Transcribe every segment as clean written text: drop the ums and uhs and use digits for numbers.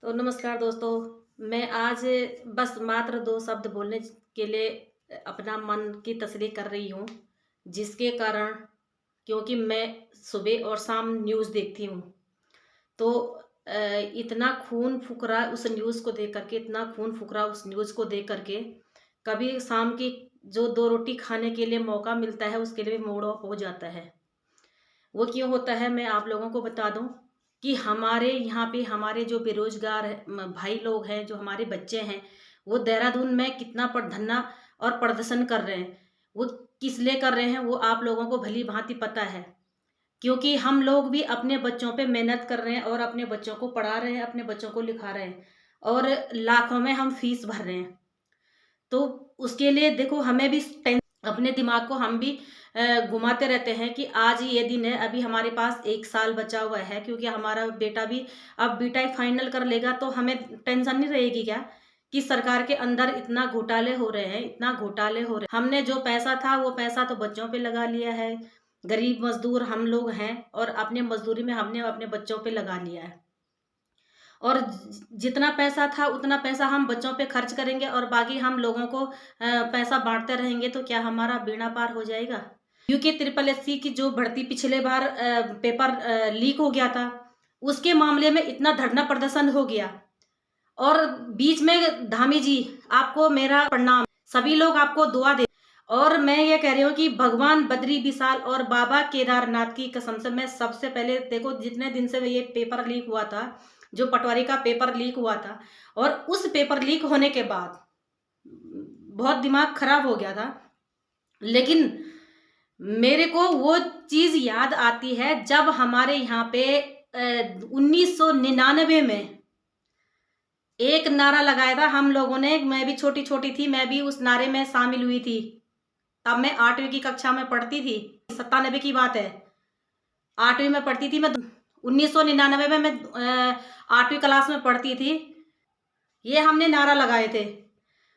तो नमस्कार दोस्तों। मैं आज बस मात्र 2 शब्द बोलने के लिए अपना मन की तसल्ली कर रही हूँ, जिसके कारण क्योंकि मैं सुबह और शाम न्यूज़ देखती हूँ, तो इतना खून फुकरा उस न्यूज़ को देख कर के इतना खून फुकरा उस न्यूज़ को देख कर के, कभी शाम की जो 2 रोटी खाने के लिए मौका मिलता है, उसके लिए भी मूड ऑफ हो जाता है। वो क्यों होता है मैं आप लोगों को बता दूं कि हमारे यहाँ पे हमारे जो बेरोजगार भाई लोग हैं, जो हमारे बच्चे हैं, वो देहरादून में कितना धरना और प्रदर्शन कर रहे हैं। वो किस लिए कर रहे हैं वो आप लोगों को भली भांति पता है, क्योंकि हम लोग भी अपने बच्चों पे मेहनत कर रहे हैं और अपने बच्चों को पढ़ा रहे हैं, अपने बच्चों को लिखा रहे हैं और लाखों में हम फीस भर रहे हैं। तो उसके लिए देखो हमें भी अपने दिमाग को हम भी घुमाते रहते हैं कि आज ही ये दिन है, अभी हमारे पास 1 साल बचा हुआ है, क्योंकि हमारा बेटा भी अब बीटेक फाइनल कर लेगा, तो हमें टेंशन नहीं रहेगी क्या कि सरकार के अंदर इतना घोटाले हो रहे हैं, इतना घोटाले हो रहे हैं। हमने जो पैसा था वो पैसा तो बच्चों पे लगा लिया है। गरीब मजदूर हम लोग हैं और अपने मजदूरी में हमने अपने बच्चों पे लगा लिया है। और जितना पैसा था उतना पैसा हम बच्चों पे खर्च करेंगे और बाकी हम लोगों को पैसा बांटते रहेंगे, तो क्या हमारा बेड़ा पार हो जाएगा? यूके ट्रिपल एससी की जो भर्ती पिछले बार पेपर लीक हो गया था, उसके मामले में इतना धरना प्रदर्शन हो गया और बीच में धामी जी आपको मेरा प्रणाम, सभी लोग आपको दुआ दे। और मैं ये कह रही हूँ कि भगवान बद्री विशाल और बाबा केदारनाथ की कसम से मैं सबसे पहले देखो, जितने दिन से ये पेपर लीक हुआ था, जो पटवारी का पेपर लीक हुआ था, और उस पेपर लीक होने के बाद बहुत दिमाग खराब हो गया था, लेकिन मेरे को वो चीज याद आती है जब हमारे यहाँ पे 1999 में एक नारा लगाया था हम लोगों ने। मैं भी छोटी छोटी थी, मैं भी उस नारे में शामिल हुई थी। तब मैं 8वीं की कक्षा में पढ़ती थी, 97 की बात है, 8वीं में पढ़ती थी मैं। 1999 में मैं 8वीं क्लास में पढ़ती थी। ये हमने नारा लगाए थे,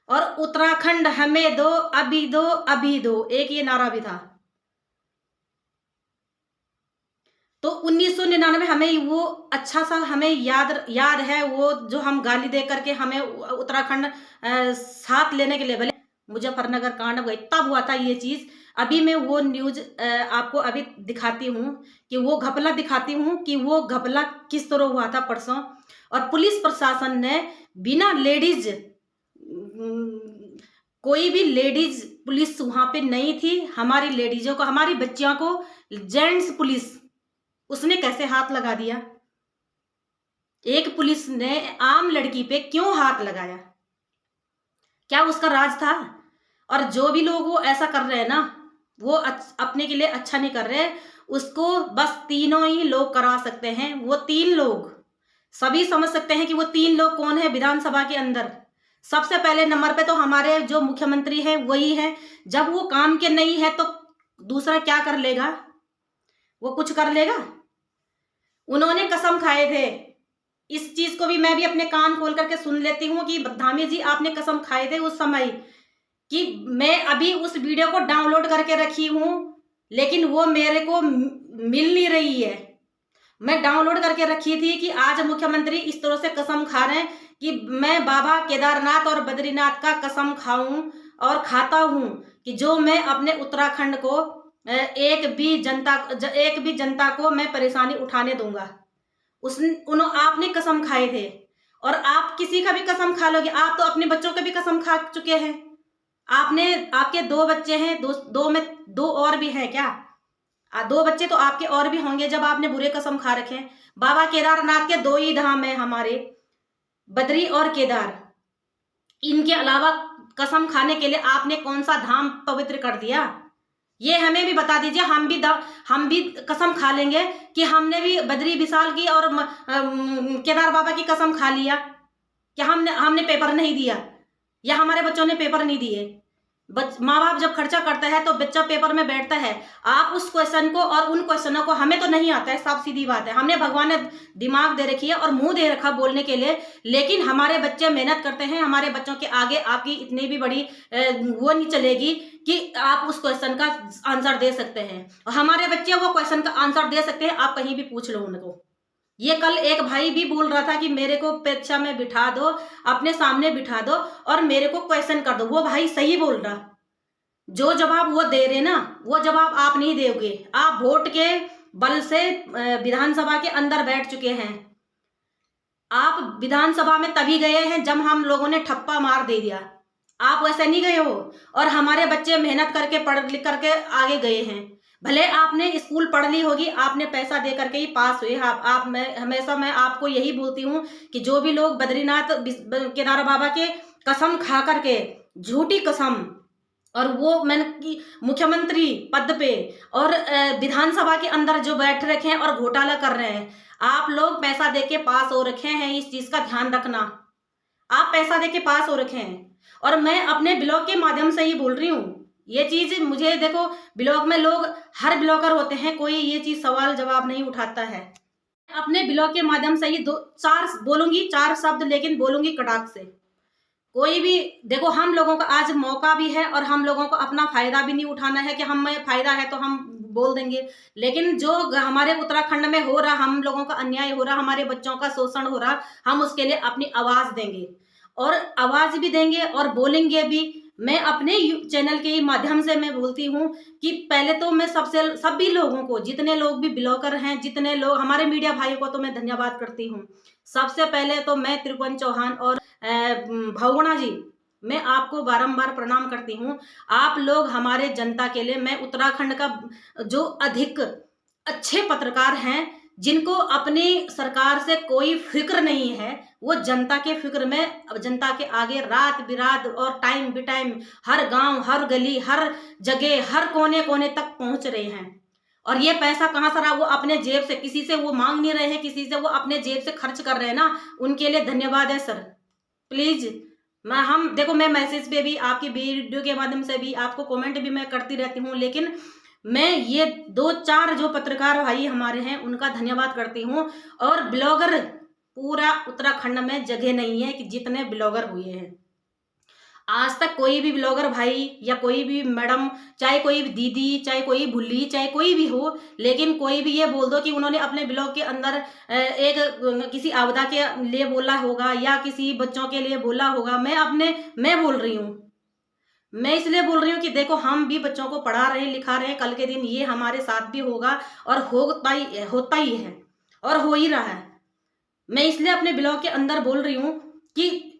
और उत्तराखंड हमें दो, अभी दो, अभी दो, एक ये नारा भी था। तो 1999 हमें वो अच्छा सा हमें याद है, वो जो हम गाली दे करके हमें उत्तराखंड साथ लेने के लिए, भले मुजफ्फरनगर कांड हुआ तब हुआ था ये चीज। अभी मैं वो न्यूज आपको अभी दिखाती हूँ, कि वो घपला दिखाती हूँ कि वो घपला किस तरह हुआ था परसों। और पुलिस प्रशासन ने बिना लेडीज, कोई भी लेडीज पुलिस वहां पे नहीं थी, हमारी लेडीजों को, हमारी बच्चियों को जेंट्स पुलिस उसने कैसे हाथ लगा दिया? एक पुलिस ने आम लड़की पे क्यों हाथ लगाया? क्या उसका राज था? और जो भी लोग वो ऐसा कर रहे हैं ना, वो अपने के लिए अच्छा नहीं कर रहे। उसको बस तीनों ही लोग करा सकते हैं। वो 3 लोग, सभी समझ सकते हैं कि वो 3 लोग कौन है विधानसभा के अंदर। सबसे पहले नंबर पे तो हमारे जो मुख्यमंत्री हैं वही है। जब वो काम के नहीं है तो दूसरा क्या कर लेगा? वो कुछ कर लेगा? उन्होंने कसम खाए थे, इस चीज को भी मैं भी अपने कान खोल करके सुन लेती हूँ कि धामी जी आपने कसम खाए थे उस समय, कि मैं अभी उस वीडियो को डाउनलोड करके रखी हूँ, लेकिन वो मेरे को मिल नहीं रही है। मैं डाउनलोड करके रखी थी कि आज मुख्यमंत्री इस तरह से कसम खा रहे हैं कि मैं बाबा केदारनाथ और बद्रीनाथ का कसम खाऊं और खाता हूं कि जो मैं अपने उत्तराखंड को एक भी जनता को मैं परेशानी उठाने दूंगा। आपने कसम खाए थे, और आप किसी का भी कसम खा लोगे। आप तो अपने बच्चों का भी कसम खा चुके हैं। आपने, आपके 2 बच्चे हैं, दो में 2 और भी हैं क्या? 2 बच्चे तो आपके और भी होंगे जब आपने बुरे कसम खा रखे हैं। बाबा केदारनाथ के 2 ही धाम है हमारे, बद्री और केदार। इनके अलावा कसम खाने के लिए आपने कौन सा धाम पवित्र कर दिया? ये हमें भी बता दीजिए। हम भी कसम खा लेंगे कि हमने भी बद्री विशाल की और केदार बाबा की कसम खा लिया। क्या हमने पेपर नहीं दिया, या हमारे बच्चों ने पेपर नहीं दिए? माँ बाप जब खर्चा करता है तो बच्चा पेपर में बैठता है। आप उस क्वेश्चन को और उन क्वेश्चनों को, हमें तो नहीं आता है, साफ सीधी बात है। हमने, भगवान ने दिमाग दे रखी है और मुंह दे रखा बोलने के लिए, लेकिन हमारे बच्चे मेहनत करते हैं। हमारे बच्चों के आगे आपकी इतनी भी बड़ी वो नहीं चलेगी कि आप उस क्वेश्चन का आंसर दे सकते हैं। और हमारे बच्चे वो क्वेश्चन का आंसर दे सकते हैं, आप कहीं भी पूछ लो उनको। ये कल एक भाई भी बोल रहा था कि मेरे को परीक्षा में बिठा दो, अपने सामने बिठा दो और मेरे को क्वेश्चन कर दो। वो भाई सही बोल रहा। जो जवाब वो दे रहे ना, वो जवाब आप नहीं दोगे। आप वोट के बल से विधानसभा के अंदर बैठ चुके हैं। आप विधानसभा में तभी गए हैं जब हम लोगों ने ठप्पा मार दे दिया। आप वैसे नहीं गए हो। और हमारे बच्चे मेहनत करके पढ़ लिख करके आगे गए हैं। भले आपने स्कूल पढ़ ली होगी, आपने पैसा दे करके ही पास हुए। आप मैं आपको यही बोलती हूँ कि जो भी लोग बद्रीनाथ केदार बाबा के कसम खा करके, झूठी कसम, और वो मैंने कि मुख्यमंत्री पद पे और विधानसभा के अंदर जो बैठ रखे हैं और घोटाला कर रहे हैं, आप लोग पैसा देके पास हो रखे हैं। इस चीज का ध्यान रखना। आप पैसा देके पास हो रखे हैं। और मैं अपने ब्लॉग के माध्यम से ही बोल रही हूँ ये चीज। मुझे देखो, ब्लॉग में लोग हर ब्लॉगर होते हैं, कोई ये चीज सवाल जवाब नहीं उठाता है। अपने ब्लॉग के माध्यम से ही दो चार बोलूंगी, 4 शब्द, लेकिन बोलूंगी कड़ाक से। कोई भी देखो, हम लोगों का आज मौका भी है और हम लोगों को अपना फायदा भी नहीं उठाना है कि हमें फायदा है तो हम बोल देंगे। लेकिन जो हमारे उत्तराखंड में हो रहा, हम लोगों का अन्याय हो रहा, हमारे बच्चों का शोषण हो रहा, हम उसके लिए अपनी आवाज देंगे और आवाज भी देंगे और बोलेंगे भी। मैं अपने चैनल के माध्यम से मैं बोलती हूँ कि पहले तो मैं सभी लोगों को, जितने लोग भी ब्लॉगर हैं, जितने लोग हमारे मीडिया भाइयों को, तो मैं धन्यवाद करती हूँ। सबसे पहले तो मैं त्रिभुवन चौहान और भावगुणा जी, मैं आपको बारंबार प्रणाम करती हूँ। आप लोग हमारे जनता के लिए, मैं उत्तराखंड का जो अधिक अच्छे पत्रकार हैं, जिनको अपनी सरकार से कोई फिक्र नहीं है, वो जनता के फिक्र में, जनता के आगे रात बिरात और टाइम बि टाइम हर गांव, हर गली, हर जगह, हर कोने कोने तक पहुंच रहे हैं। और ये पैसा कहाँ से रहा? वो अपने जेब से, किसी से वो मांग नहीं रहे हैं, किसी से वो अपने जेब से खर्च कर रहे हैं ना। उनके लिए धन्यवाद है सर। प्लीज हम देखो, मैं मैसेज पे भी, आपकी वीडियो के माध्यम से भी, आपको कमेंट भी मैं करती रहती हूँ, लेकिन मैं ये 2-4 जो पत्रकार भाई हमारे हैं उनका धन्यवाद करती हूँ। और ब्लॉगर पूरा उत्तराखंड में जगह नहीं है कि जितने ब्लॉगर हुए हैं। आज तक कोई भी ब्लॉगर भाई या कोई भी मैडम, चाहे कोई भी दीदी, चाहे कोई भुल्ली, चाहे कोई भी हो, लेकिन कोई भी ये बोल दो कि उन्होंने अपने ब्लॉग के अंदर एक किसी आपदा के लिए बोला होगा या किसी बच्चों के लिए बोला होगा। मैं बोल रही हूँ, मैं इसलिए बोल रही हूँ कि देखो, हम भी बच्चों को पढ़ा रहे हैं, लिखा रहे हैं। कल के दिन ये हमारे साथ भी होगा और होता ही है और हो ही रहा है। मैं इसलिए अपने ब्लॉग के अंदर बोल रही हूँ कि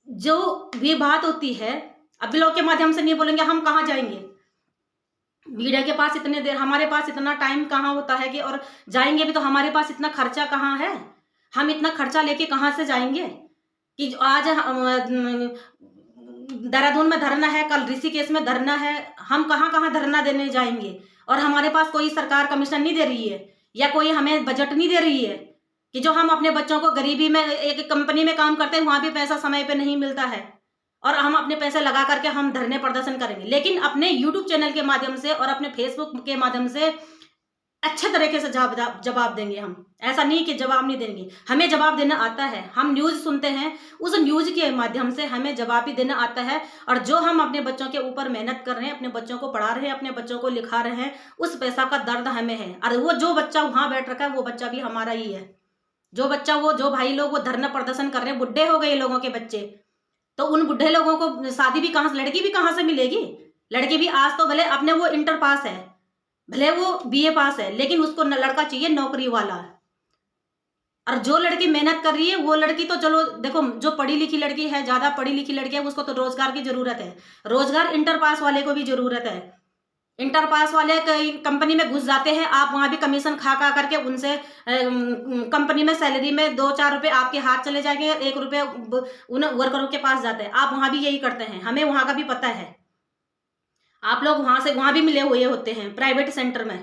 जो भी बात होती है, अब ब्लॉग के माध्यम से नहीं बोलेंगे, हम कहाँ जाएंगे? मीडिया के पास इतने देर, हमारे पास इतना टाइम कहाँ होता है कि, और जाएंगे भी तो हमारे पास इतना खर्चा कहाँ है? हम इतना खर्चा लेके कहाँ से जाएंगे कि आज देहरादून में धरना है, कल ऋषिकेश में धरना है, हम कहाँ कहाँ धरना देने जाएंगे? और हमारे पास कोई सरकार कमीशन नहीं दे रही है या कोई हमें बजट नहीं दे रही है कि जो हम अपने बच्चों को, गरीबी में एक कंपनी में काम करते हैं, वहां भी पैसा समय पे नहीं मिलता है और हम अपने पैसे लगा करके हम धरने प्रदर्शन करेंगे। लेकिन अपने यूट्यूब चैनल के माध्यम से और अपने फेसबुक के माध्यम से अच्छे तरीके से जवाब देंगे हम। ऐसा नहीं कि जवाब नहीं देंगे, हमें जवाब देना आता है। हम न्यूज़ सुनते हैं, उस न्यूज़ के माध्यम से हमें जवाब भी देना आता है। और जो हम अपने बच्चों के ऊपर मेहनत कर रहे हैं, अपने बच्चों को पढ़ा रहे हैं, अपने बच्चों को लिखा रहे हैं, उस पैसा का दर्द हमें है। और वो जो बच्चा वहाँ बैठ रखा है, वो बच्चा भी हमारा ही है। जो बच्चा, वो जो भाई लोग वो धरना प्रदर्शन कर रहे हैं, बुढ़े हो गए लोगों के बच्चे, तो उन बुढ़े लोगों को शादी भी कहाँ से, लड़की भी कहाँ से मिलेगी? लड़की भी आज तो भले अपने वो इंटर पास है, भले वो बीए पास है, लेकिन उसको लड़का चाहिए नौकरी वाला। और जो लड़की मेहनत कर रही है, वो लड़की तो चलो देखो, जो पढ़ी लिखी लड़की है, ज्यादा पढ़ी लिखी लड़की है, उसको तो रोजगार की जरूरत है। रोजगार इंटर पास वाले को भी जरूरत है। इंटर पास वाले कंपनी में घुस जाते हैं, आप वहां भी कमीशन खा करके उनसे कंपनी में सैलरी में 2-4 रुपए आपके हाथ चले जाएंगे, 1 रुपये उन वर्करों के पास जाते हैं। आप वहां भी यही करते हैं, हमें वहां का भी पता है। आप लोग वहां भी मिले हुए होते हैं प्राइवेट सेंटर में।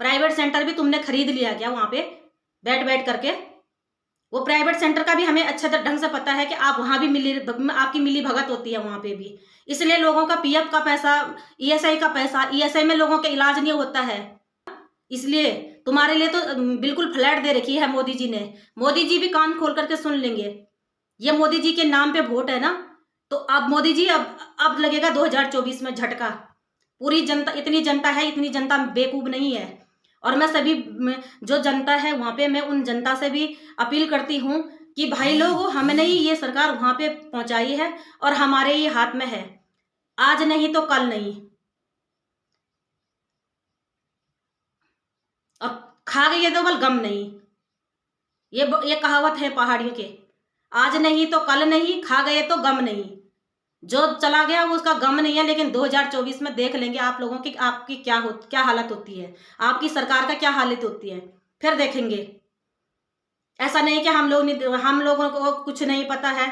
प्राइवेट सेंटर भी तुमने खरीद लिया क्या वहां पे बैठ बैठ करके? वो प्राइवेट सेंटर का भी हमें अच्छे ढंग से पता है कि आप वहां भी आपकी मिली भगत होती है वहां पे भी। इसलिए लोगों का पीएफ का पैसा, ईएसआई का पैसा, ईएसआई में लोगों का इलाज नहीं होता है। इसलिए तुम्हारे लिए तो बिल्कुल फ्लैट दे रखी है मोदी जी ने। मोदी जी भी कान खोल करके सुन लेंगे। ये मोदी जी के नाम पे वोट है ना, तो अब मोदी जी अब लगेगा 2024 में झटका। पूरी जनता, इतनी जनता है, इतनी जनता बेवकूफ नहीं है। और मैं सभी जो जनता है वहाँ पे, मैं उन जनता से भी अपील करती हूँ कि भाई लोगों, हमने ही ये सरकार वहाँ पे पहुँचाई है और हमारे ही हाथ में है, आज नहीं तो कल नहीं। अब खा गई है तो बल गम नहीं, ये कहावत है पहाड़ियों के, आज नहीं तो कल नहीं, खा गए तो गम नहीं। जो चला गया वो उसका गम नहीं है, लेकिन 2024 में देख लेंगे आप लोगों की, आपकी क्या हालत होती है, आपकी सरकार का क्या हालत होती है, फिर देखेंगे। ऐसा नहीं कि हम लोगों को कुछ नहीं पता है।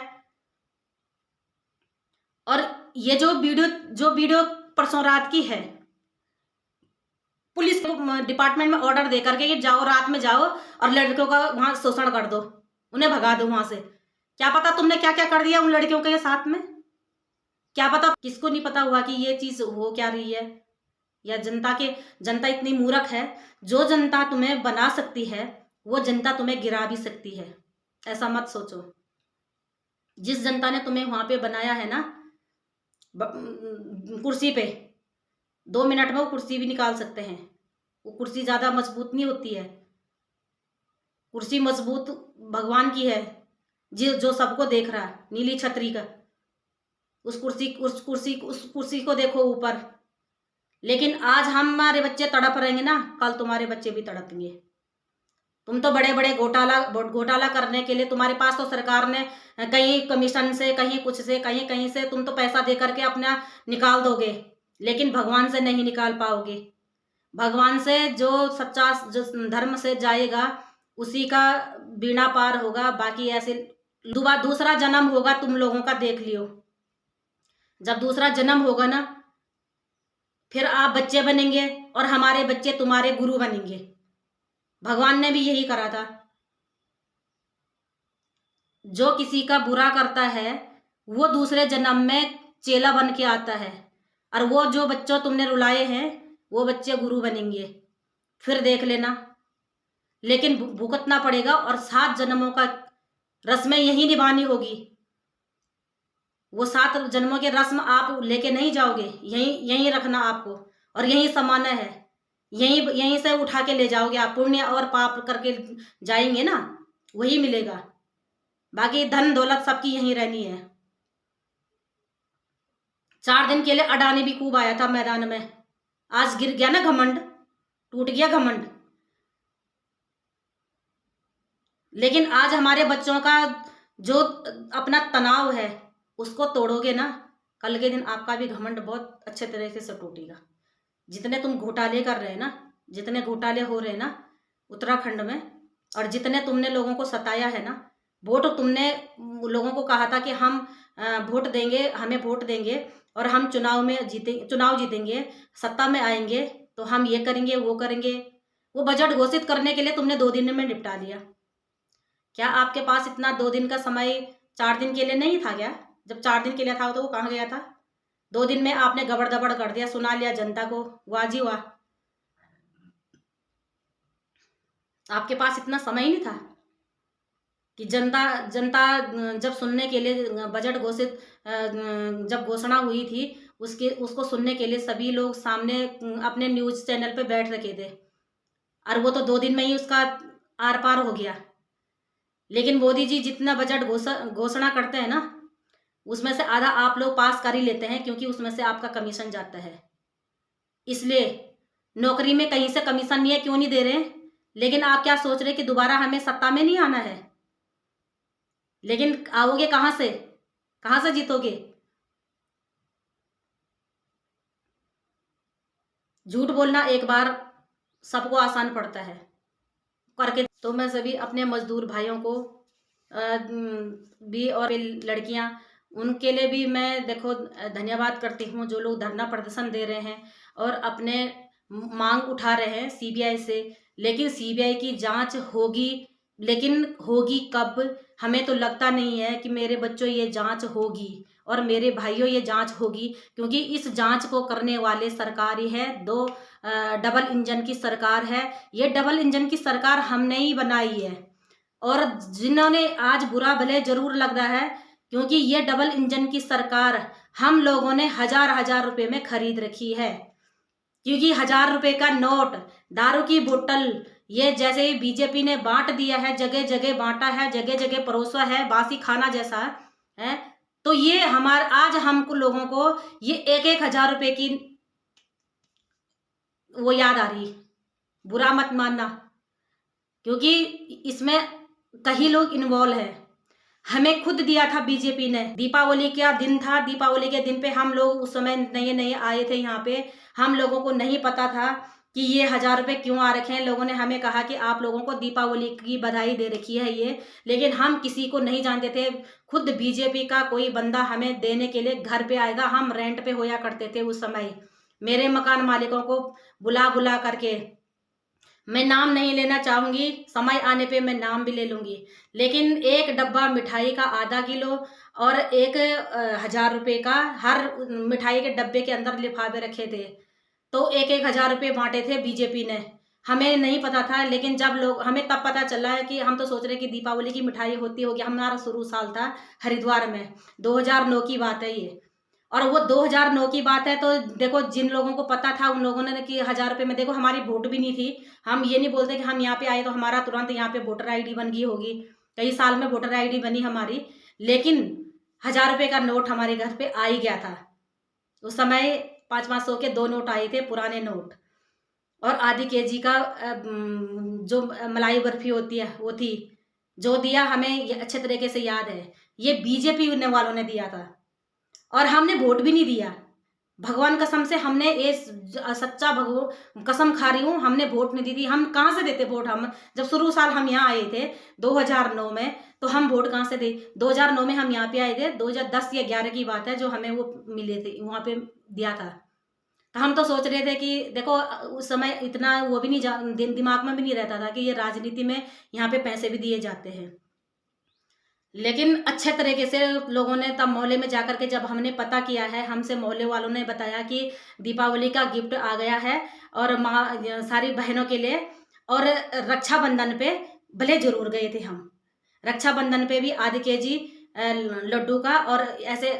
और ये जो वीडियो परसों रात की है, पुलिस डिपार्टमेंट में ऑर्डर दे करके कि जाओ, रात में जाओ और लड़कियों का वहां शोषण कर दो, उन्हें भगा दो वहां से। क्या पता तुमने क्या क्या कर दिया उन लड़कियों के साथ में, क्या पता, किसको नहीं पता हुआ कि ये चीज हो क्या रही है। या जनता इतनी मूर्ख है, जो जनता तुम्हें बना सकती है वो जनता तुम्हें गिरा भी सकती है, ऐसा मत सोचो। जिस जनता ने तुम्हें वहां पे बनाया है ना, कुर्सी पे, 2 मिनट में वो कुर्सी भी निकाल सकते हैं। वो कुर्सी ज्यादा मजबूत नहीं होती है, कुर्सी मजबूत भगवान की है, जो सबको देख रहा है, नीली छतरी का। उस कुर्सी को देखो ऊपर। लेकिन आज हमारे बच्चे तड़प रहेंगे ना, कल तुम्हारे बच्चे भी तड़पेंगे। तुम तो बड़े बड़े घोटाला करने के लिए, तुम्हारे पास तो सरकार ने कहीं कमीशन से, कहीं कुछ से, कहीं कहीं से तुम तो पैसा दे करके अपना निकाल दोगे, लेकिन भगवान से नहीं निकाल पाओगे। भगवान से जो सच्चा, जो धर्म से जाएगा उसी का बीड़ा पार होगा। बाकी ऐसे दूसरा जन्म होगा तुम लोगों का, देख लियो। जब दूसरा जन्म होगा ना, फिर आप बच्चे बनेंगे और हमारे बच्चे तुम्हारे गुरु बनेंगे। भगवान ने भी यही करा था। जो किसी का बुरा करता है वो दूसरे जन्म में चेला बन के आता है, और वो जो बच्चों तुमने रुलाए हैं वो बच्चे गुरु बनेंगे, फिर देख लेना। लेकिन भुगतना पड़ेगा, और 7 जन्मों का रस्में यही निभानी होगी। वो 7 जन्मों के रस्म आप लेके नहीं जाओगे, यहीं रखना आपको, और यहीं समाना है, यहीं से उठा के ले जाओगे आप। पुण्य और पाप करके जाएंगे ना, वही मिलेगा। बाकी धन दौलत सबकी यहीं रहनी है। 4 दिन के लिए अडानी भी खूब आया था मैदान में, आज गिर गया ना घमंड, टूट गया घमंड। लेकिन आज हमारे बच्चों का जो अपना तनाव है उसको तोड़ोगे ना, कल के दिन आपका भी घमंड बहुत अच्छे तरीके से टूटेगा। जितने तुम घोटाले कर रहे हैं ना, जितने घोटाले हो रहे हैं ना उत्तराखंड में, और जितने तुमने लोगों को सताया है ना, वोट तुमने लोगों को कहा था कि हम वोट देंगे, हमें वोट देंगे और हम चुनाव जीतेंगे, सत्ता में आएंगे तो हम ये करेंगे वो करेंगे। वो बजट घोषित करने के लिए तुमने 2 दिन में निपटा लिया। क्या आपके पास इतना 2 दिन का समय 4 दिन के लिए नहीं था क्या? जब 4 दिन के लिए था तो वो कहाँ गया था? 2 दिन में आपने गबड़ दबड़ कर दिया, सुना लिया जनता को। वाह जी वाह, आपके पास इतना समय ही नहीं था कि जनता जब सुनने के लिए बजट घोषित, जब घोषणा हुई थी उसको सुनने के लिए सभी लोग सामने अपने न्यूज चैनल पे बैठ रखे थे, और वो तो 2 दिन में ही उसका आर पार हो गया। लेकिन मोदी जी जितना बजट घोषणा करते हैं ना, उसमें से आधा आप लोग पास कर ही लेते हैं, क्योंकि उसमें से आपका कमीशन जाता है। इसलिए नौकरी में कहीं से कमीशन नहीं है, क्यों नहीं दे रहे हैं? लेकिन आप क्या सोच रहे कि दोबारा हमें सत्ता में नहीं आना है? लेकिन आओगे कहां से, कहां से जीतोगे? झूठ बोलना एक बार सबको आसान पड़ता है करके। तो मैं सभी अपने मजदूर भाइयों को भी, और लड़कियां, उनके लिए भी मैं देखो धन्यवाद करती हूँ, जो लोग धरना प्रदर्शन दे रहे हैं और अपने मांग उठा रहे हैं सीबीआई से। लेकिन सीबीआई की जांच होगी, लेकिन होगी कब? हमें तो लगता नहीं है कि मेरे बच्चों ये जांच होगी और मेरे भाइयों ये जांच होगी, क्योंकि इस जांच को करने वाले सरकार ही है। 2 डबल इंजन की सरकार है। ये डबल इंजन की सरकार हमने ही बनाई है, और जिन्होंने आज बुरा भले जरूर लग रहा है, क्योंकि ये डबल इंजन की सरकार हम लोगों ने 1000 रुपए में खरीद रखी है। क्योंकि 1000 रुपए का नोट, दारू की बोतल, ये जैसे ही बीजेपी ने बांट दिया है, जगह जगह बांटा है, जगह जगह परोसा है, बासी खाना जैसा है। तो ये आज हमको लोगों को ये 1-1 हजार रुपए की वो याद आ रही। बुरा मत मानना, क्योंकि इसमें कई लोग इन्वॉल्व है। हमें खुद दिया था बीजेपी ने। दीपावली का दिन था, दीपावली के दिन पे हम लोग उस समय नए नए आए थे यहाँ पे, हम लोगों को नहीं पता था कि ये 1000 रुपए क्यों आ रखे हैं। लोगों ने हमें कहा कि आप लोगों को दीपावली की बधाई दे रखी है ये, लेकिन हम किसी को नहीं जानते थे। खुद बीजेपी का कोई बंदा हमें देने के लिए घर पे आएगा। हम रेंट पे होया करते थे उस समय। मेरे मकान मालिकों को बुला बुला करके, मैं नाम नहीं लेना चाहूंगी, समय आने पे मैं नाम भी ले लूंगी, लेकिन एक डब्बा मिठाई का आधा किलो और 1000 रुपए का, हर मिठाई के डब्बे के अंदर लिफाफे रखे थे। तो 1-1 हजार रुपए बांटे थे बीजेपी ने। हमें नहीं पता था, लेकिन जब लोग, हमें तब पता चला है कि हम तो सोच रहे कि दीपावली की मिठाई होती होगी। हमारा शुरू साल था हरिद्वार में, 2009 की बात है ये। और वो 2009 की बात है, तो देखो जिन लोगों को पता था उन लोगों ने कि 1000 रुपए में, देखो हमारी वोट भी नहीं थी। हम ये नहीं बोलते कि हम यहाँ पे आए तो हमारा तुरंत यहाँ पे वोटर आईडी बन गई होगी। कई साल में वोटर आईडी बनी हमारी, लेकिन 1000 रुपए का नोट हमारे घर पे आ ही गया था। उस समय 500-500 के 2 नोट आए थे, पुराने नोट। और आधी केजी का जो मलाई बर्फी होती है वो थी। जो दिया हमें ये अच्छे तरीके से याद है, ये बीजेपी वालों ने दिया था। और हमने वोट भी नहीं दिया। भगवान कसम से हमने ये सच्चा कसम खा रही हूँ, हमने वोट नहीं दी थी। हम कहाँ से देते वोट? हम जब शुरू साल हम यहाँ आए थे 2009 में, तो हम वोट कहाँ से दे? 2009 में हम यहाँ पे आए थे, 2010 या 11 की बात है जो हमें वो मिले थे, वहाँ पे दिया था। तो हम तो सोच रहे थे कि देखो उस समय इतना वो भी नहीं, दिमाग में भी नहीं रहता था कि ये राजनीति में यहाँ पे पैसे भी दिए जाते हैं। लेकिन अच्छे तरीके से लोगों ने तब मोहल्ले में जाकर के, जब हमने पता किया है, हमसे मोहल्ले वालों ने बताया कि दीपावली का गिफ्ट आ गया है और सारी बहनों के लिए। और रक्षाबंधन पे भले जरूर गए थे हम, रक्षाबंधन पे भी आधे केजी लड्डू का और ऐसे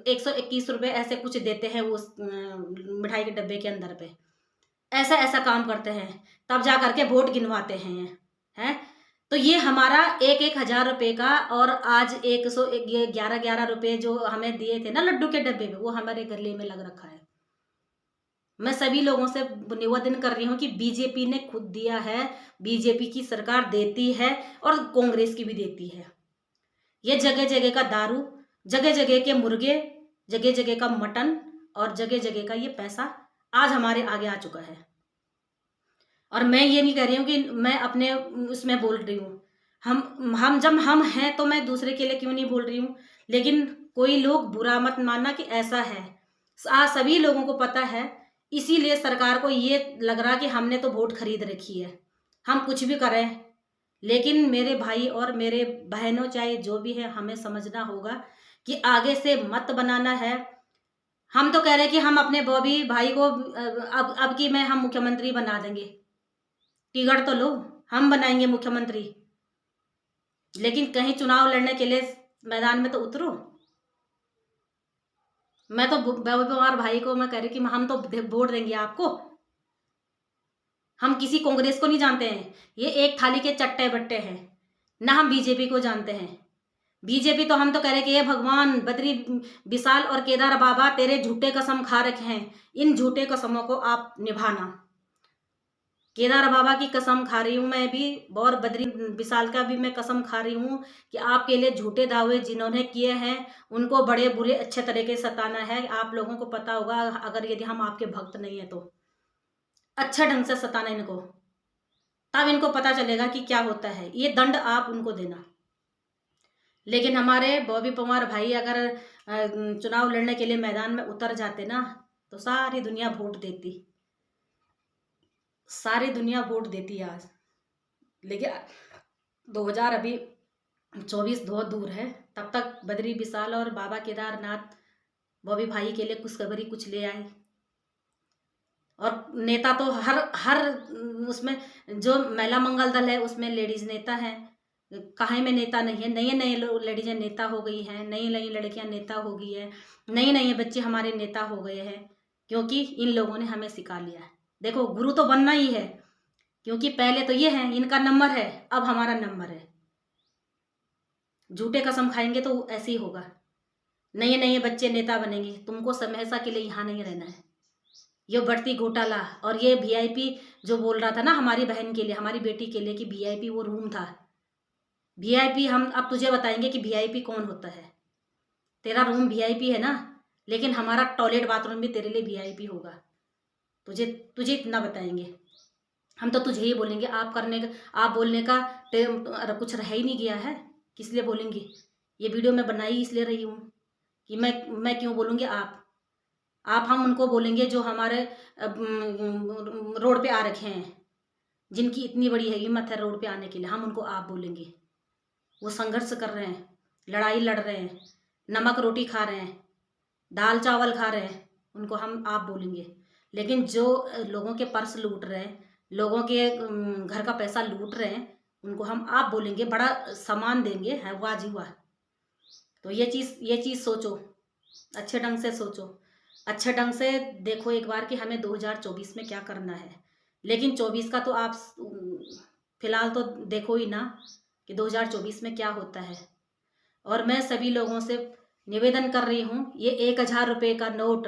121 रुपए ऐसे कुछ देते हैं वो मिठाई के डब्बे के अंदर पे। ऐसा ऐसा काम करते हैं, तब जा करके वोट गिनवाते हैं। तो ये हमारा 1-1 हजार रुपए का, और आज 111 रुपए जो हमें दिए थे ना लड्डू के डब्बे में, वो हमारे गले में लग रखा है। मैं सभी लोगों से निवेदन कर रही हूँ कि बीजेपी ने खुद दिया है, बीजेपी की सरकार देती है और कांग्रेस की भी देती है। ये जगह जगह का दारू, जगह जगह के मुर्गे, जगह जगह का मटन और जगह जगह का ये पैसा आज हमारे आगे आ चुका है। और मैं ये नहीं कह रही हूँ कि मैं अपने उसमें बोल रही हूँ, हम जब हम हैं तो मैं दूसरे के लिए क्यों नहीं बोल रही हूँ। लेकिन कोई लोग बुरा मत मानना कि ऐसा है, आज सभी लोगों को पता है। इसीलिए सरकार को ये लग रहा कि हमने तो वोट खरीद रखी है, हम कुछ भी करें। लेकिन मेरे भाई और मेरे बहनों, चाहे जो भी है, हमें समझना होगा कि आगे से मत बनाना है। हम तो कह रहे हैं कि हम अपने बॉबी भाई को अब की मैं हम मुख्यमंत्री बना देंगे। टिकट तो लो, हम बनाएंगे मुख्यमंत्री, लेकिन कहीं चुनाव लड़ने के लिए मैदान में तो उतरो। मैं तो पवार भाई को मैं कह रही कि हम तो वोट देंगे आपको। हम किसी कांग्रेस को नहीं जानते हैं, ये एक थाली के चट्टे बट्टे हैं ना। हम बीजेपी को जानते हैं। बीजेपी तो हम तो कह रहे कि ये भगवान बद्री विशाल और केदार बाबा तेरे झूठे कसम खा रखे हैं, इन झूठे कसमों को आप निभाना। केदार बाबा की कसम खा रही हूँ मैं भी, और बद्री विशाल का भी मैं कसम खा रही हूँ कि आपके लिए झूठे दावे जिन्होंने किए हैं उनको बड़े बुरे अच्छे तरीके से सताना है। आप लोगों को पता होगा, अगर यदि हम आपके भक्त नहीं है तो अच्छा ढंग से सताना इनको, तब इनको पता चलेगा कि क्या होता है। ये दंड आप उनको देना। लेकिन हमारे बॉबी पवार भाई अगर चुनाव लड़ने के लिए मैदान में उतर जाते ना, तो सारी दुनिया वोट देती, सारी दुनिया वोट देती है आज। लेकिन 2024 बहुत दूर है, तब तक बद्री विशाल और बाबा केदारनाथ बॉबी भाई के लिए खुशखबरी कुछ ले आए। और नेता तो हर उसमें, जो महिला मंगल दल है उसमें लेडीज नेता है, काहे में नेता नहीं है। नए नए लेडीजें नेता हो गई हैं, नई नई लड़कियां नेता हो गई है, नए नए बच्चे हमारे नेता हो गए हैं। क्योंकि इन लोगों ने हमें सिखा लिया है। देखो, गुरु तो बनना ही है, क्योंकि पहले तो ये है, इनका नंबर है, अब हमारा नंबर है। झूठे कसम खाएंगे तो ऐसे ही होगा। नए नए बच्चे नेता बनेंगे, तुमको हमेशा के लिए यहाँ नहीं रहना है। ये बढ़ती घोटाला और ये वीआईपी जो बोल रहा था ना हमारी बहन के लिए, हमारी बेटी के लिए, कि वीआईपी वो रूम था। वीआईपी हम अब तुझे बताएंगे कि वीआईपी कौन होता है। तेरा रूम वीआईपी है ना, लेकिन हमारा टॉयलेट बाथरूम भी तेरे लिए वीआईपी होगा। तुझे तुझे इतना बताएंगे। हम तो तुझे ही बोलेंगे, आप करने का, आप बोलने का कुछ रह ही नहीं गया है। किस लिए बोलेंगे? ये वीडियो मैं बनाई इसलिए रही हूँ कि मैं क्यों बोलूँगी आप हम उनको बोलेंगे जो हमारे रोड पे आ रखे हैं, जिनकी इतनी बड़ी है हिम्मत है रोड पे आने के लिए, हम उनको आप बोलेंगे। वो संघर्ष कर रहे हैं, लड़ाई लड़ रहे हैं, नमक रोटी खा रहे हैं, दाल चावल खा रहे हैं, उनको हम आप बोलेंगे। लेकिन जो लोगों के पर्स लूट रहे हैं, लोगों के घर का पैसा लूट रहे हैं, उनको हम आप बोलेंगे, बड़ा सम्मान देंगे, है वाह जी वाह। तो ये चीज़ सोचो, अच्छे ढंग से सोचो, अच्छे ढंग से देखो एक बार कि हमें 2024 में क्या करना है। लेकिन 24 का तो आप फिलहाल तो देखो ही ना कि 2024 में क्या होता है। और मैं सभी लोगों से निवेदन कर रही हूँ, ये 1000 रुपये का नोट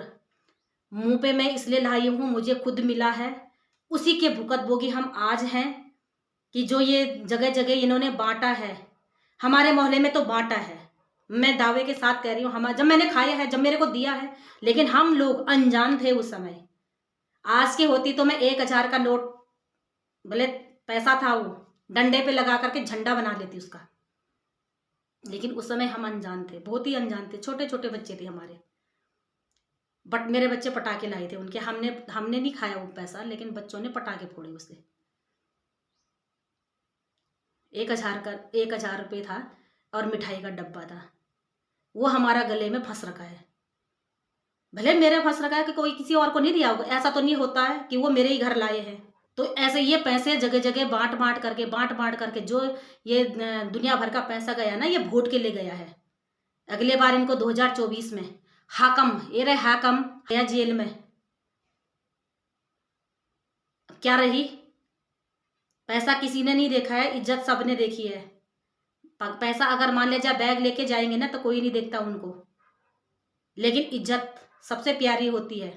मुंह पे मैं इसलिए लाई हूँ, मुझे खुद मिला है, उसी के भुगतभोगी हम आज हैं कि जो ये जगह जगह इन्होंने बांटा है, हमारे मोहल्ले में तो बांटा है। मैं दावे के साथ कह रही हूँ, हम जब मैंने खाया है, जब मेरे को दिया है, लेकिन हम लोग अनजान थे उस समय। आज की होती तो मैं 1000 का नोट, भले पैसा था वो, डंडे पे लगा करके झंडा बना लेती उसका। लेकिन उस समय हम अनजान थे, बहुत ही अनजान थे, छोटे छोटे बच्चे थे हमारे। बट मेरे बच्चे पटाखे लाए थे उनके, हमने नहीं खाया वो पैसा, लेकिन बच्चों ने पटाखे फोड़े उससे। 1000 रुपये था और मिठाई का डब्बा था, वो हमारा गले में फंस रखा है। भले मेरे फंस रखा है कि कोई किसी और को नहीं दिया होगा, ऐसा तो नहीं होता है कि वो मेरे ही घर लाए हैं। तो ऐसे ये पैसे जगह जगह बांट बांट करके जो ये दुनिया भर का पैसा गया ना, ये वोट के लिए गया है। अगले बार इनको 2024 में हाकम, ये रहे हाकम गया जेल में। क्या रही? पैसा किसी ने नहीं देखा है, इज्जत सबने देखी है। पैसा अगर मान लिया जाए बैग लेके जाएंगे ना तो कोई नहीं देखता उनको, लेकिन इज्जत सबसे प्यारी होती है,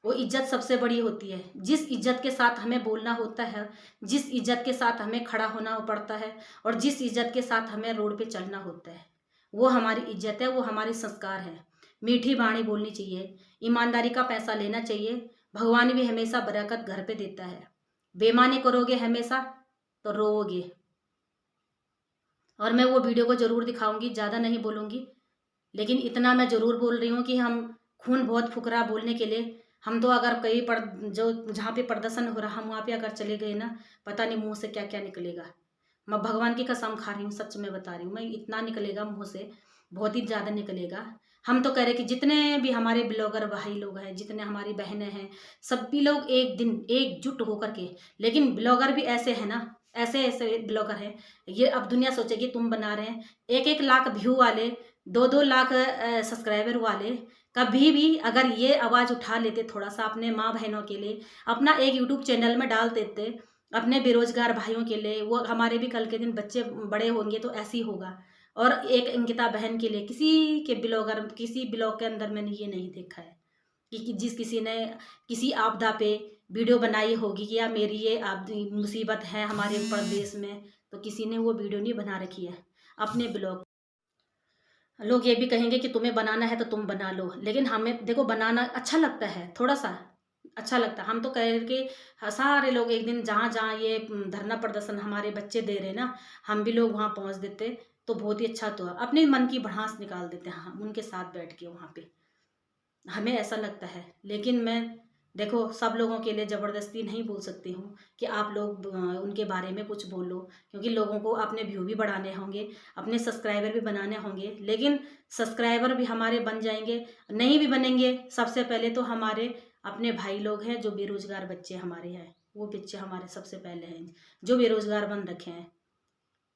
वो इज्जत सबसे बड़ी होती है। जिस इज्जत के साथ हमें बोलना होता है, जिस इज्जत के साथ हमें खड़ा होना पड़ता है, और जिस इज्जत के साथ हमें रोड पे चलना होता है, वो हमारी इज्जत है, वो हमारे संस्कार है। मीठी बाणी बोलनी चाहिए, ईमानदारी का पैसा लेना चाहिए। भगवान भी हमेशा बरकत घर पे देता है। बेईमानी करोगे हमेशा तो रोओगे। और मैं वो वीडियो को ज़रूर दिखाऊंगी, ज़्यादा नहीं बोलूँगी, लेकिन इतना मैं ज़रूर बोल रही हूँ कि हम खून बहुत फुकरा बोलने के लिए, हम तो अगर कहीं पर जो जहाँ पे प्रदर्शन हो रहा हम वहाँ पे अगर चले गए ना, पता नहीं मुंह से क्या क्या निकलेगा। मैं भगवान की कसम खा रही हूँ, सच में बता रही हूँ, मैं इतना निकलेगा मुंह से, बहुत ही ज़्यादा निकलेगा। हम तो कह रहे कि जितने भी हमारे ब्लॉगर भाई लोग हैं, जितने हमारी बहनें हैं, सभी लोग एक दिन एकजुट होकर के, लेकिन ब्लॉगर भी ऐसे हैं ना, ऐसे ऐसे ब्लॉगर हैं, ये अब दुनिया सोचेगी तुम बना रहे हैं 1-1 लाख व्यू वाले, 2-2 लाख सब्सक्राइबर वाले, कभी भी अगर ये आवाज़ उठा लेते थोड़ा सा अपने माँ बहनों के लिए, अपना एक यूट्यूब चैनल में डाल देते अपने बेरोजगार भाइयों के लिए, वो हमारे भी कल के दिन बच्चे बड़े होंगे तो ऐसे ही होगा। और एक अंकिता बहन के लिए, किसी के ब्लॉगर, किसी ब्लॉग के अंदर मैंने ये नहीं देखा है कि जिस किसी ने किसी आपदा पे वीडियो बनाई होगी कि या मेरी ये आप मुसीबत है हमारे ऊपर देश में, तो किसी ने वो वीडियो नहीं बना रखी है अपने ब्लॉग। लोग ये भी कहेंगे कि तुम्हें बनाना है तो तुम बना लो, लेकिन हमें देखो बनाना अच्छा लगता है, थोड़ा सा अच्छा लगता है। हम तो कह रहे कि सारे लोग एक दिन जहाँ जहाँ ये धरना प्रदर्शन हमारे बच्चे दे रहे ना, हम भी लोग वहाँ पहुँच देते तो बहुत ही अच्छा। तो अपने मन की भड़ास निकाल देते हैं हम उनके साथ बैठ के वहाँ पे, हमें ऐसा लगता है। लेकिन मैं देखो सब लोगों के लिए ज़बरदस्ती नहीं बोल सकती हूँ कि आप लोग उनके बारे में कुछ बोलो, क्योंकि लोगों को अपने व्यू भी बढ़ाने होंगे, अपने सब्सक्राइबर भी बनाने होंगे। लेकिन सब्सक्राइबर भी हमारे बन जाएंगे, नहीं भी बनेंगे, सबसे पहले तो हमारे अपने भाई लोग हैं जो बेरोजगार बच्चे हमारे हैं, वो बच्चे हमारे सबसे पहले हैं जो बेरोजगार बन रखे हैं,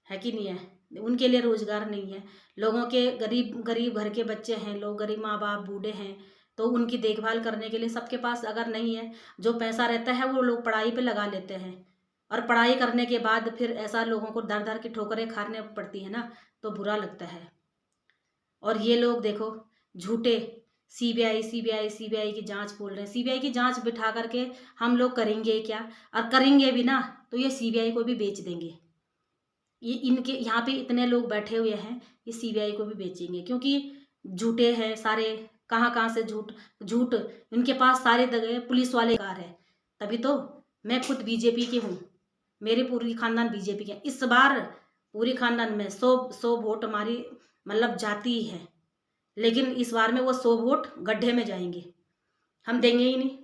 है कि नहीं है? उनके लिए रोजगार नहीं है। लोगों के गरीब गरीब घर के बच्चे हैं, लोग गरीब माँ बाप बूढ़े हैं, तो उनकी देखभाल करने के लिए सबके पास अगर नहीं है, जो पैसा रहता है वो लोग पढ़ाई पे लगा लेते हैं, और पढ़ाई करने के बाद फिर ऐसा लोगों को दर दर की ठोकरें खाने पड़ती है ना, तो बुरा लगता है। और ये लोग देखो झूठे सीबीआई सीबीआई सीबीआई की जांच बोल रहे हैं। सीबीआई की जांच बिठा करके हम लोग करेंगे क्या? और करेंगे भी ना तो ये सीबीआई को भी बेच देंगे। ये इनके यहाँ पे इतने लोग बैठे हुए हैं, ये सीबीआई को भी बेचेंगे, क्योंकि झूठे हैं सारे। कहाँ कहाँ से झूठ झूठ इनके पास सारे जगह पुलिस वाले कार है। तभी तो मैं खुद बीजेपी की हूँ, मेरी पूरी खानदान बीजेपी के। इस बार पूरी खानदान में 100 वोट हमारी मतलब जाती ही है, लेकिन इस बार में वो 100 वोट गड्ढे में जाएंगे, हम देंगे ही नहीं।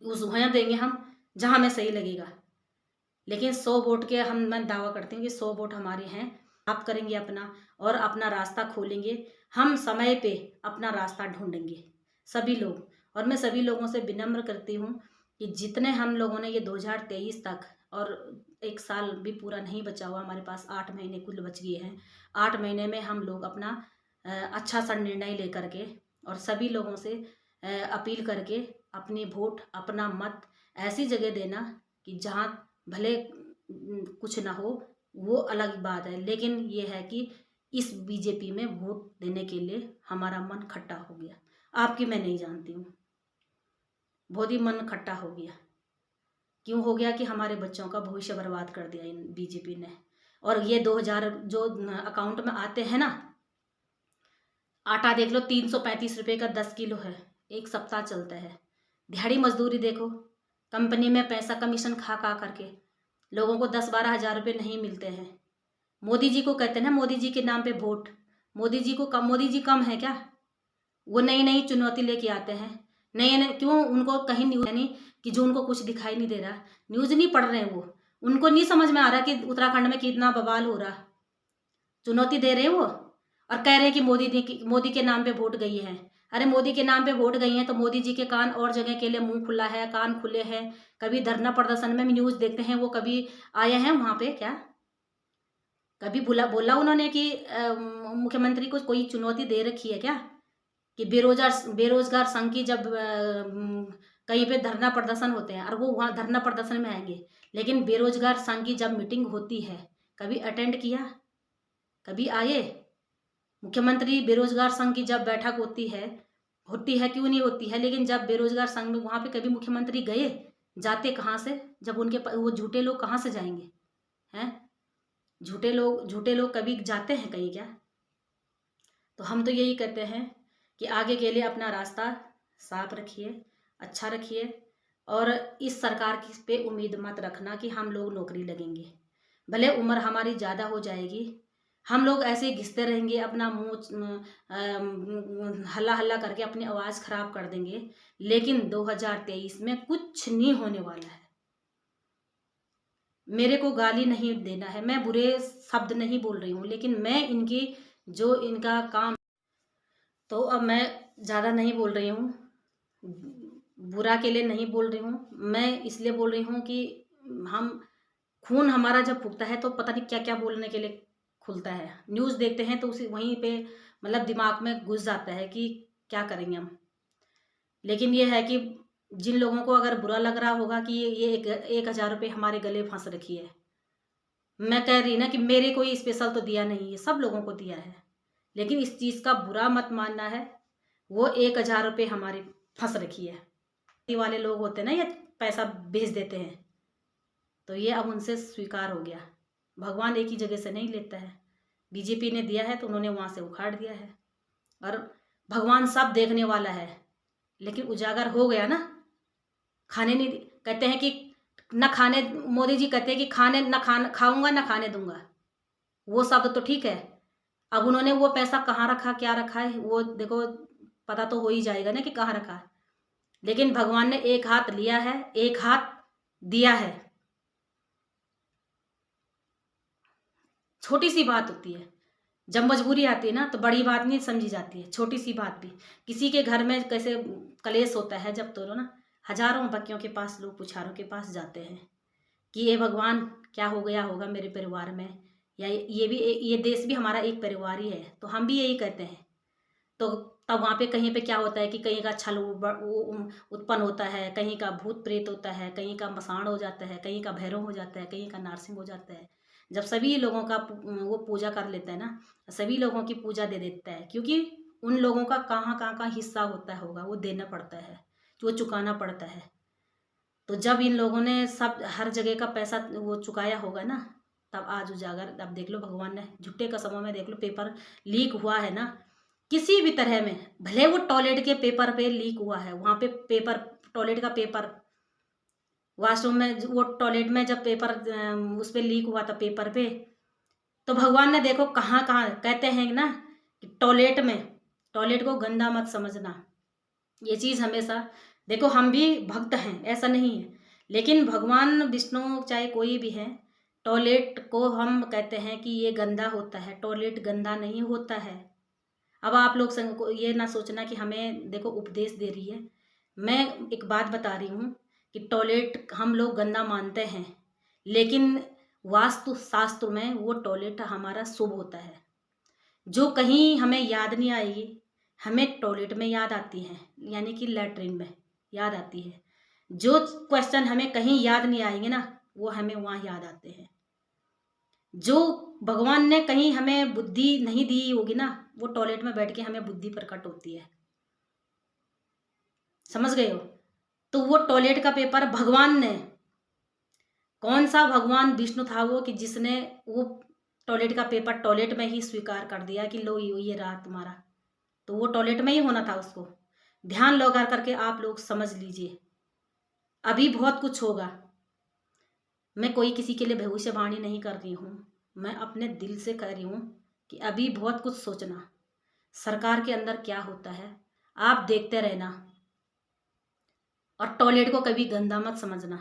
उस वहाँ देंगे हम जहाँ हमें सही लगेगा, लेकिन 100 वोट के हम मैं दावा करती हूँ कि 100 वोट हमारे हैं। आप करेंगे अपना और अपना रास्ता खोलेंगे, हम समय पे अपना रास्ता ढूंढेंगे सभी लोग। और मैं सभी लोगों से विनम्र करती हूँ कि जितने हम लोगों ने ये 2023 तक, और एक साल भी पूरा नहीं बचा हुआ हमारे पास, 8 महीने कुल बच गए हैं। 8 महीने में हम लोग अपना अच्छा सा निर्णय लेकर के और सभी लोगों से अपील करके अपनी वोट अपना मत ऐसी जगह देना कि जहाँ भले कुछ ना हो, वो अलग बात है, लेकिन ये है कि इस बीजेपी में वोट देने के लिए हमारा मन खट्टा हो गया। आपकी मैं नहीं जानती हूँ, बहुत ही मन खट्टा हो गया। क्यों हो गया? कि हमारे बच्चों का भविष्य बर्बाद कर दिया इन बीजेपी ने। और ये 2000 जो अकाउंट में आते हैं ना, आटा देख लो 335 रुपये का 10 किलो है, एक सप्ताह चलता है। दिहाड़ी मजदूरी देखो, कंपनी में पैसा कमीशन खा खा करके लोगों को 10-12 हज़ार रुपये नहीं मिलते हैं। मोदी जी को कहते हैं ना, मोदी जी के नाम पे वोट। मोदी जी को कम, मोदी जी कम है क्या? वो नई नई चुनौती लेके आते हैं। नए नए क्यों? उनको कहीं न्यूज यानी कि जो उनको कुछ दिखाई नहीं दे रहा, न्यूज़ नहीं पढ़ रहे हैं वो, उनको नहीं समझ में आ रहा कि उत्तराखंड में कितना बवाल हो रहा। चुनौती दे रहे हैं वो और कह रहे हैं कि मोदी के नाम पे वोट गई है। अरे मोदी के नाम पे वोट गई हैं तो मोदी जी के कान और जगह के लिए मुंह खुला है, कान खुले हैं। कभी धरना प्रदर्शन में भी न्यूज़ देखते हैं, वो कभी आए हैं वहाँ पे क्या? कभी बोला उन्होंने कि मुख्यमंत्री को कोई चुनौती दे रखी है क्या? कि बेरोजगार संघ की जब कहीं पे धरना प्रदर्शन होते हैं और वो वहाँ धरना प्रदर्शन में आएंगे, लेकिन बेरोजगार संघ की जब मीटिंग होती है कभी अटेंड किया? कभी आए? मुख्यमंत्री बेरोजगार संघ की जब बैठक होती है क्यों नहीं होती है, लेकिन जब बेरोजगार संघ में वहाँ पे कभी मुख्यमंत्री गए? जाते कहाँ से? जब उनके वो झूठे लोग कहाँ से जाएंगे हैं? झूठे लोग कभी जाते हैं कहीं क्या? तो हम तो यही कहते हैं कि आगे के लिए अपना रास्ता साफ रखिए, अच्छा रखिए, और इस सरकार की पे उम्मीद मत रखना कि हम लोग नौकरी लगेंगे। भले उम्र हमारी ज़्यादा हो जाएगी, हम लोग ऐसे ही घिसते रहेंगे, अपना मुंह हल्ला हल्ला करके अपनी आवाज़ खराब कर देंगे, लेकिन 2023 में कुछ नहीं होने वाला है। मेरे को गाली नहीं देना है, मैं बुरे शब्द नहीं बोल रही हूँ, लेकिन मैं इनकी जो इनका काम, तो अब मैं ज़्यादा नहीं बोल रही हूँ, बुरा के लिए नहीं बोल रही हूँ, मैं इसलिए बोल रही हूँ कि हम खून हमारा जब फूकता है तो पता नहीं क्या क्या बोलने के लिए खुलता है। न्यूज़ देखते हैं तो उसी वहीं पे मतलब दिमाग में घुस जाता है कि क्या करेंगे हम। लेकिन ये है कि जिन लोगों को अगर बुरा लग रहा होगा कि ये 1,000 रुपये हमारे गले फंस रखी है, मैं कह रही ना कि मेरे कोई स्पेशल तो दिया नहीं है, सब लोगों को दिया है, लेकिन इस चीज़ का बुरा मत मानना है। वो 1,000 रुपये हमारी फंस रखी है। ये वाले लोग होते हैं ना, ये पैसा भेज देते हैं, तो ये अब उनसे स्वीकार हो गया। भगवान एक ही जगह से नहीं लेता है, बीजेपी ने दिया है तो उन्होंने वहाँ से उखाड़ दिया है। और भगवान सब देखने वाला है, लेकिन उजागर हो गया ना, खाने नहीं कहते हैं कि न खाने, मोदी जी कहते हैं कि खाने न खाना खाऊंगा न खाने दूंगा, वो शब्द तो ठीक है। अब उन्होंने वो पैसा कहाँ रखा, क्या रखा है, वो देखो पता तो हो ही जाएगा ना कि कहाँ रखा है। लेकिन भगवान ने एक हाथ लिया है, एक हाथ दिया है। छोटी सी बात होती है, जब मजबूरी आती है ना तो बड़ी बात नहीं समझी जाती है, छोटी सी बात भी। किसी के घर में कैसे कलेश होता है जब, तो ना हजारों बच्चियों के पास लोग पुछारों के पास जाते हैं कि ये भगवान क्या हो गया होगा मेरे परिवार में, या ये देश भी हमारा एक परिवार ही है, तो हम भी यही कहते हैं। तो तब वहाँ पे कहीं पे क्या होता है कि कहीं का छल वो उत्पन्न होता है, कहीं का भूत प्रेत होता है, कहीं का मसाण हो जाता है, कहीं का भैरव हो जाता है, कहीं का नारसिंह हो जाता है। जब सभी लोगों का वो पूजा कर लेता है ना, सभी लोगों की पूजा दे देता है, क्योंकि उन लोगों का कहाँ कहाँ का हिस्सा होता होगा वो देना पड़ता है, जो चुकाना पड़ता है। तो जब इन लोगों ने सब हर जगह का पैसा वो चुकाया होगा ना, तब आज उजागर। अब देख लो भगवान ने झूठे कसमों में देख लो पेपर लीक हुआ है ना, किसी भी तरह में, भले वो टॉयलेट के पेपर पे लीक हुआ है, वहां पे पेपर, टॉयलेट का पेपर, वॉशरूम में वो टॉयलेट में जब पेपर उस पे लीक हुआ था पेपर पे, तो भगवान ने देखो कहाँ कहाँ कहते हैं ना कि टॉयलेट को गंदा मत समझना। ये चीज़ हमेशा देखो, हम भी भक्त हैं ऐसा नहीं है, लेकिन भगवान विष्णु चाहे कोई भी है, टॉयलेट को हम कहते हैं कि ये गंदा होता है, टॉयलेट गंदा नहीं होता है। अब आप लोग संग को ये ना सोचना कि हमें देखो उपदेश दे रही है। मैं एक बात बता रही हूँ कि टॉयलेट हम लोग गंदा मानते हैं, लेकिन वास्तु शास्त्र में वो टॉयलेट हमारा शुभ होता है। जो कहीं हमें याद नहीं आएगी, हमें टॉयलेट में याद आती है, यानी कि लैट्रिन में याद आती है। जो क्वेश्चन हमें कहीं याद नहीं आएंगे ना, वो हमें वहाँ याद आते हैं। जो भगवान ने कहीं हमें बुद्धि नहीं दी होगी ना, वो टॉयलेट में बैठ के हमें बुद्धि प्रकट होती है। समझ गए हो? तो वो टॉयलेट का पेपर भगवान ने, कौन सा भगवान विष्णु था वो कि जिसने वो टॉयलेट का पेपर टॉयलेट में ही स्वीकार कर दिया कि लो ये रहा तुम्हारा, तो वो टॉयलेट में ही होना था उसको। ध्यान लगा करके आप लोग समझ लीजिए, अभी बहुत कुछ होगा। मैं कोई किसी के लिए भविष्यवाणी नहीं कर रही हूँ, मैं अपने दिल से कह रही हूँ कि अभी बहुत कुछ सोचना, सरकार के अंदर क्या होता है आप देखते रहना, और टॉयलेट को कभी गंदा मत समझना,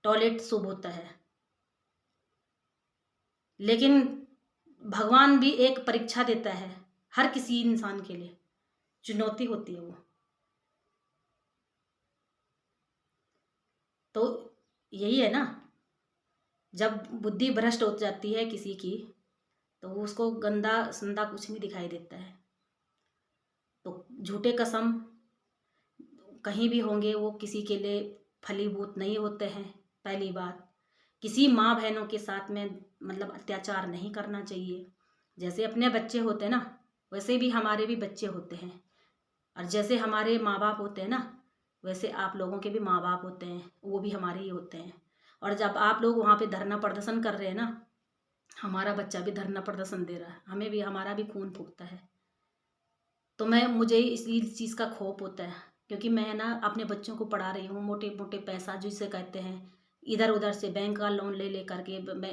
टॉयलेट शुभ होता है। लेकिन भगवान भी एक परीक्षा देता है हर किसी इंसान के लिए, चुनौती होती है वो। तो यही है ना, जब बुद्धि भ्रष्ट हो जाती है किसी की, तो उसको गंदा संदा कुछ नहीं दिखाई देता है। तो झूठे कसम कहीं भी होंगे वो किसी के लिए फलीभूत नहीं होते हैं। पहली बात, किसी माँ बहनों के साथ में मतलब अत्याचार नहीं करना चाहिए। जैसे अपने बच्चे होते हैं ना, वैसे भी हमारे भी बच्चे होते हैं, और जैसे हमारे माँ बाप होते हैं ना, वैसे आप लोगों के भी माँ बाप होते हैं, वो भी हमारे ही होते हैं। और जब आप लोग वहाँ पे धरना प्रदर्शन कर रहे हैं ना, हमारा बच्चा भी धरना प्रदर्शन दे रहा है, हमें भी हमारा भी खून फूकता है। तो मुझे इसी चीज़ का खौफ होता है, क्योंकि मैं ना अपने बच्चों को पढ़ा रही हूँ, मोटे मोटे पैसा जिसे कहते हैं, इधर उधर से बैंक का लोन ले ले करके मैं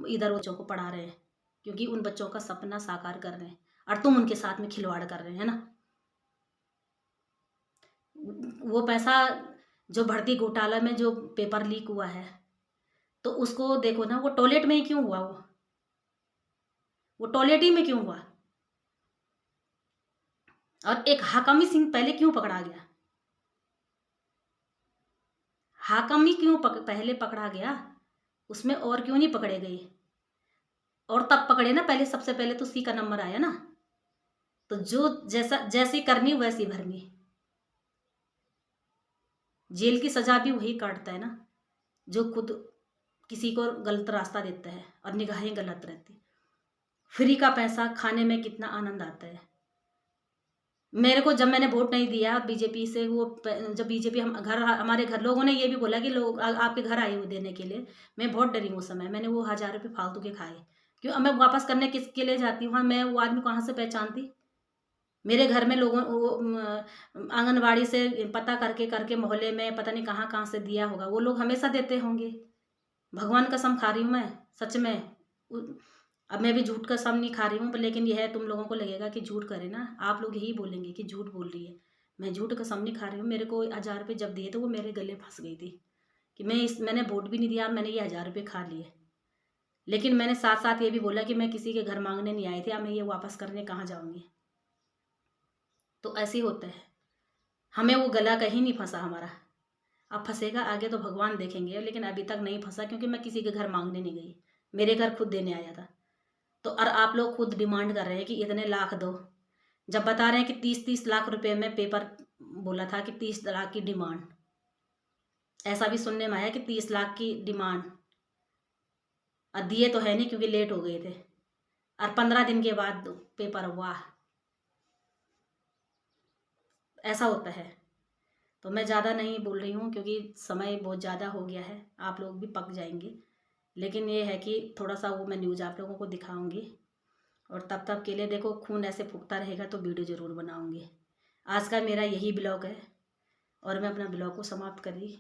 इधर बच्चों को पढ़ा रहे हैं, क्योंकि उन बच्चों का सपना साकार कर रहे हैं, और तुम उनके साथ में खिलवाड़ कर रहे हैं ना। वो पैसा जो भर्ती घोटाला में जो पेपर लीक हुआ है, तो उसको देखो ना, वो टॉयलेट में ही क्यों हुआ, वो टॉयलेट ही में क्यों हुआ। और एक हाकमी सिंह पहले क्यों पकड़ा गया, हाकमी क्यों पहले पकड़ा गया, उसमें और क्यों नहीं पकड़े गए, और तब पकड़े ना, पहले सबसे पहले तो सी का नंबर आया ना। तो जो जैसा जैसी करनी वैसी भरनी, जेल की सजा भी वही काटता है ना जो खुद किसी को गलत रास्ता देता है और निगाहें गलत रहती। फ्री का पैसा खाने में कितना आनंद आता है। मेरे को जब मैंने वोट नहीं दिया बीजेपी से, वो जब बीजेपी हम घर, हमारे घर लोगों ने ये भी बोला कि लोग आपके घर आए हुए देने के लिए, मैं बहुत डरी उस समय। मैंने वो 1000 रुपये फालतू के खाए, क्यों अब मैं वापस करने किसके लिए जाती हूँ, मैं वो आदमी कहाँ से पहचानती। मेरे घर में लोगों वो आंगनबाड़ी से पता करके करके मोहल्ले में पता नहीं कहाँ कहाँ से दिया होगा, वो लोग हमेशा देते होंगे। भगवान कसम खा रही हूँ मैं, सच में। अब मैं भी झूठ कसम नहीं खा रही हूँ, पर लेकिन यह तुम लोगों को लगेगा कि झूठ करे ना, आप लोग यही बोलेंगे कि झूठ बोल रही है। मैं झूठ कसम नहीं खा रही हूँ। मेरे को 1000 रुपये जब दिए तो वो मेरे गले फंस गई थी कि मैंने वोट भी नहीं दिया, मैंने ये 1000 रुपये खा लिए। लेकिन मैंने साथ साथ ये भी बोला कि मैं किसी के घर मांगने नहीं आई थी, अब मैं ये वापस करने कहाँ जाऊँगी। तो ऐसे ही होता है, हमें वो गला कहीं नहीं फंसा हमारा। अब फंसेगा आगे तो भगवान देखेंगे, लेकिन अभी तक नहीं फंसा, क्योंकि मैं किसी के घर मांगने नहीं गई, मेरे घर खुद देने आया था। तो और आप लोग खुद डिमांड कर रहे हैं कि इतने लाख दो। जब बता रहे हैं कि 30-30 लाख रुपए में पेपर बोला था कि 30 लाख की डिमांड, ऐसा भी सुनने में आया कि 30 लाख की डिमांड, और दिए तो है नहीं क्योंकि लेट हो गए थे, और 15 दिन के बाद पेपर हुआ। ऐसा होता है। तो मैं ज़्यादा नहीं बोल रही हूँ क्योंकि समय बहुत ज़्यादा हो गया है, आप लोग भी पक जाएंगे। लेकिन ये है कि थोड़ा सा वो मैं न्यूज़ आप लोगों को दिखाऊंगी, और तब तक के लिए देखो खून ऐसे फूकता रहेगा तो वीडियो ज़रूर बनाऊंगी। आज का मेरा यही ब्लॉग है और मैं अपना ब्लॉग को समाप्त करी।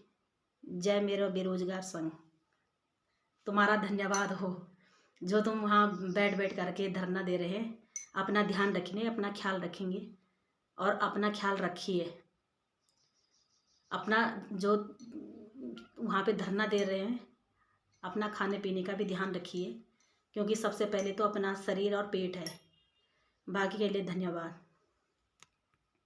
जय मेरा बेरोजगार संघ। तुम्हारा धन्यवाद हो जो तुम वहाँ बैठ बैठ करके धरना दे रहे हैं। अपना ध्यान रखेंगे, अपना ख्याल रखेंगे और अपना ख्याल रखिए। अपना जो वहाँ पे धरना दे रहे हैं, अपना खाने पीने का भी ध्यान रखिए, क्योंकि सबसे पहले तो अपना शरीर और पेट है। बाकी के लिए धन्यवाद।